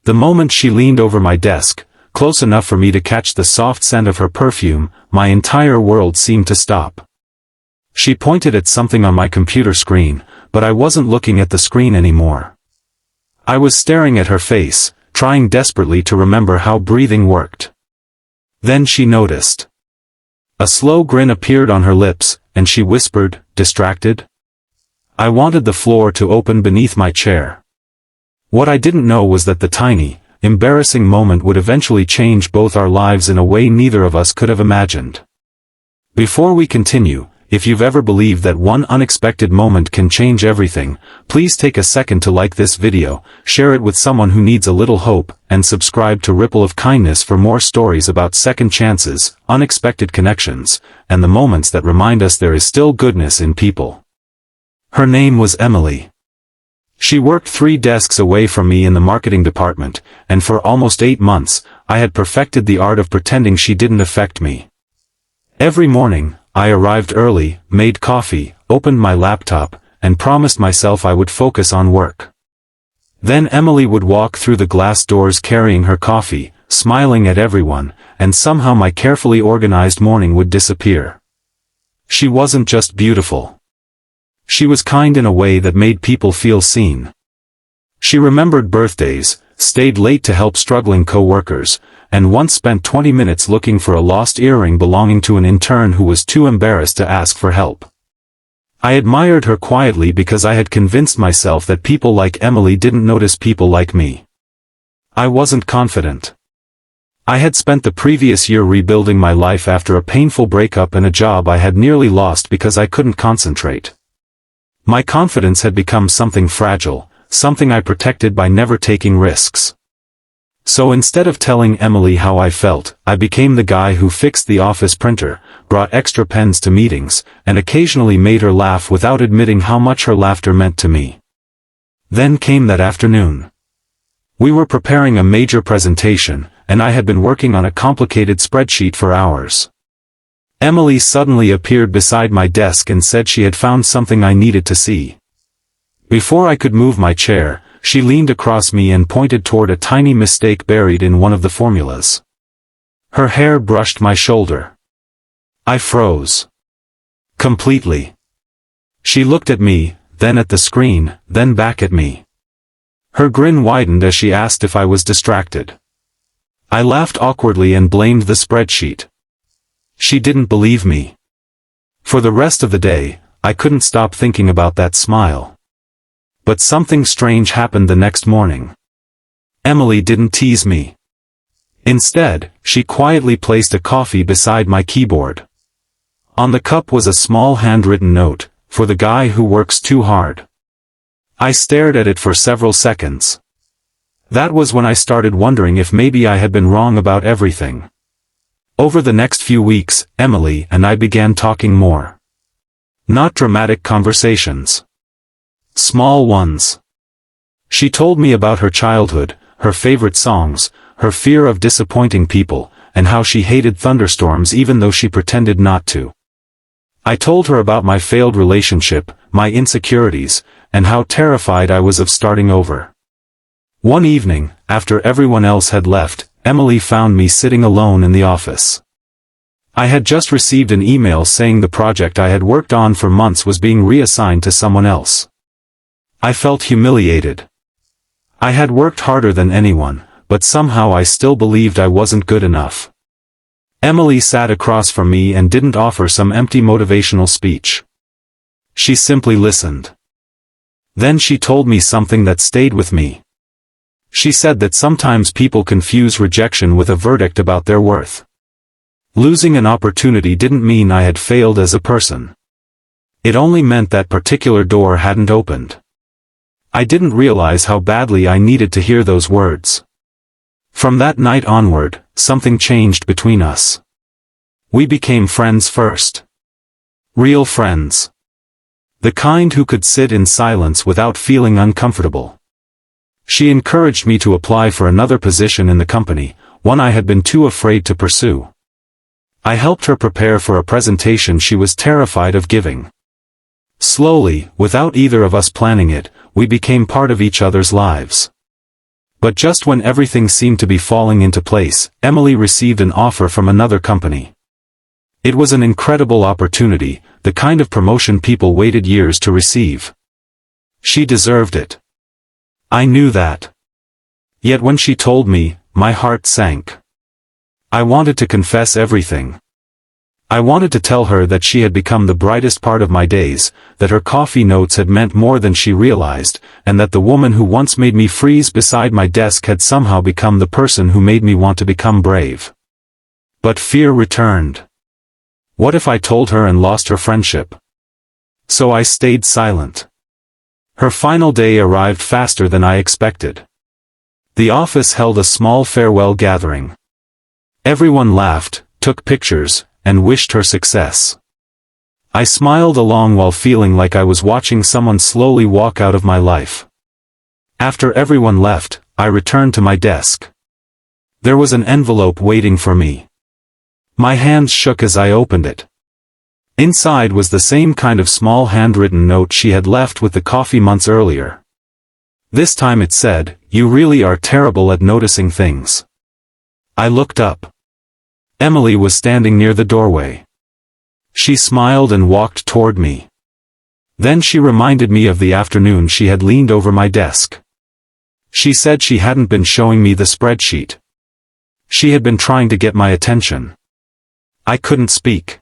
The moment she leaned over my desk, close enough for me to catch the soft scent of her perfume, my entire world seemed to stop. She pointed at something on my computer screen, but I wasn't looking at the screen anymore. I was staring at her face, trying desperately to remember how breathing worked. Then she noticed. A slow grin appeared on her lips, and she whispered, "Distracted?" I wanted the floor to open beneath my chair. What I didn't know was that the tiny, embarrassing moment would eventually change both our lives in a way neither of us could have imagined. Before we continue, if you've ever believed that one unexpected moment can change everything, please take a second to like this video, share it with someone who needs a little hope, and subscribe to Ripple of Kindness for more stories about second chances, unexpected connections, and the moments that remind us there is still goodness in people. Her name was Emily. She worked 3 desks away from me in the marketing department, and for almost 8 months, I had perfected the art of pretending she didn't affect me. Every morning, I arrived early, made coffee, opened my laptop, and promised myself I would focus on work. Then Emily would walk through the glass doors carrying her coffee, smiling at everyone, and somehow my carefully organized morning would disappear. She wasn't just beautiful. She was kind in a way that made people feel seen. She remembered birthdays, stayed late to help struggling co-workers, and once spent 20 minutes looking for a lost earring belonging to an intern who was too embarrassed to ask for help. I admired her quietly because I had convinced myself that people like Emily didn't notice people like me. I wasn't confident. I had spent the previous year rebuilding my life after a painful breakup and a job I had nearly lost because I couldn't concentrate. My confidence had become something fragile, something I protected by never taking risks. So instead of telling Emily how I felt, I became the guy who fixed the office printer, brought extra pens to meetings, and occasionally made her laugh without admitting how much her laughter meant to me. Then came that afternoon. We were preparing a major presentation, and I had been working on a complicated spreadsheet for hours. Emily suddenly appeared beside my desk and said she had found something I needed to see. Before I could move my chair, she leaned across me and pointed toward a tiny mistake buried in one of the formulas. Her hair brushed my shoulder. I froze. Completely. She looked at me, then at the screen, then back at me. Her grin widened as she asked if I was distracted. I laughed awkwardly and blamed the spreadsheet. She didn't believe me. For the rest of the day, I couldn't stop thinking about that smile. But something strange happened the next morning. Emily didn't tease me. Instead, she quietly placed a coffee beside my keyboard. On the cup was a small handwritten note, "For the guy who works too hard." I stared at it for several seconds. That was when I started wondering if maybe I had been wrong about everything. Over the next few weeks, Emily and I began talking more. Not dramatic conversations. Small ones. She told me about her childhood, her favorite songs, her fear of disappointing people, and how she hated thunderstorms even though she pretended not to. I told her about my failed relationship, my insecurities, and how terrified I was of starting over. One evening, after everyone else had left, Emily found me sitting alone in the office. I had just received an email saying the project I had worked on for months was being reassigned to someone else. I felt humiliated. I had worked harder than anyone, but somehow I still believed I wasn't good enough. Emily sat across from me and didn't offer some empty motivational speech. She simply listened. Then she told me something that stayed with me. She said that sometimes people confuse rejection with a verdict about their worth. Losing an opportunity didn't mean I had failed as a person. It only meant that particular door hadn't opened. I didn't realize how badly I needed to hear those words. From that night onward, something changed between us. We became friends first. Real friends. The kind who could sit in silence without feeling uncomfortable. She encouraged me to apply for another position in the company, one I had been too afraid to pursue. I helped her prepare for a presentation she was terrified of giving. Slowly, without either of us planning it, we became part of each other's lives. But just when everything seemed to be falling into place, Emily received an offer from another company. It was an incredible opportunity, the kind of promotion people waited years to receive. She deserved it. I knew that. Yet when she told me, my heart sank. I wanted to confess everything. I wanted to tell her that she had become the brightest part of my days, that her coffee notes had meant more than she realized, and that the woman who once made me freeze beside my desk had somehow become the person who made me want to become brave. But fear returned. What if I told her and lost her friendship? So I stayed silent. Her final day arrived faster than I expected. The office held a small farewell gathering. Everyone laughed, took pictures, and wished her success. I smiled along while feeling like I was watching someone slowly walk out of my life. After everyone left, I returned to my desk. There was an envelope waiting for me. My hands shook as I opened it. Inside was the same kind of small handwritten note she had left with the coffee months earlier. This time it said, "You really are terrible at noticing things." I looked up. Emily was standing near the doorway. She smiled and walked toward me. Then she reminded me of the afternoon she had leaned over my desk. She said she hadn't been showing me the spreadsheet. She had been trying to get my attention. I couldn't speak.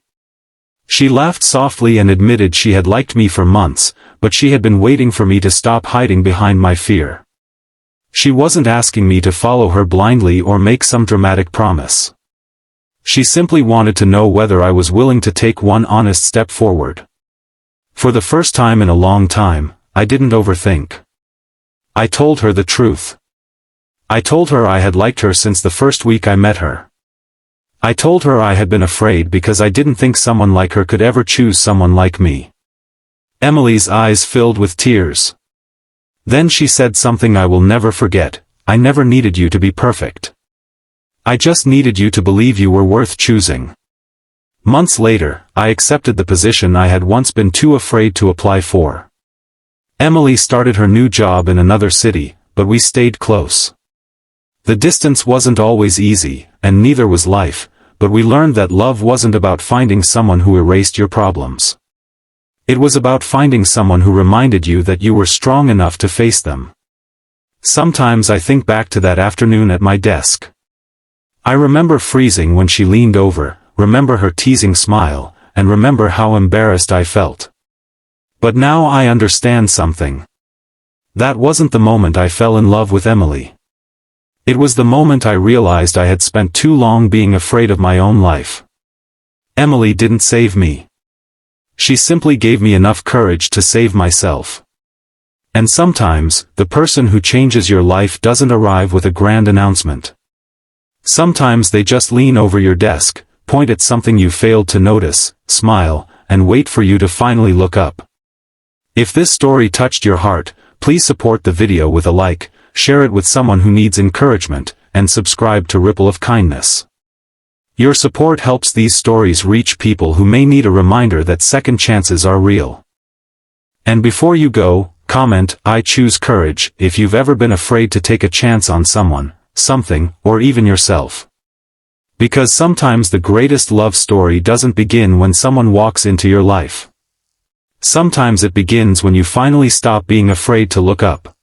She laughed softly and admitted she had liked me for months, but she had been waiting for me to stop hiding behind my fear. She wasn't asking me to follow her blindly or make some dramatic promise. She simply wanted to know whether I was willing to take one honest step forward. For the first time in a long time, I didn't overthink. I told her the truth. I told her I had liked her since the first week I met her. I told her I had been afraid because I didn't think someone like her could ever choose someone like me. Emily's eyes filled with tears. Then she said something I will never forget: "I never needed you to be perfect. I just needed you to believe you were worth choosing." Months later, I accepted the position I had once been too afraid to apply for. Emily started her new job in another city, but we stayed close. The distance wasn't always easy, and neither was life, but we learned that love wasn't about finding someone who erased your problems. It was about finding someone who reminded you that you were strong enough to face them. Sometimes I think back to that afternoon at my desk. I remember freezing when she leaned over, remember her teasing smile, and remember how embarrassed I felt. But now I understand something. That wasn't the moment I fell in love with Emily. It was the moment I realized I had spent too long being afraid of my own life. Emily didn't save me. She simply gave me enough courage to save myself. And sometimes, the person who changes your life doesn't arrive with a grand announcement. Sometimes they just lean over your desk, point at something you failed to notice, smile, and wait for you to finally look up. If this story touched your heart, please support the video with a like, share it with someone who needs encouragement, and subscribe to Ripple of Kindness. Your support helps these stories reach people who may need a reminder that second chances are real. And before you go, comment, "I choose courage," if you've ever been afraid to take a chance on someone, something, or even yourself. Because sometimes the greatest love story doesn't begin when someone walks into your life. Sometimes it begins when you finally stop being afraid to look up.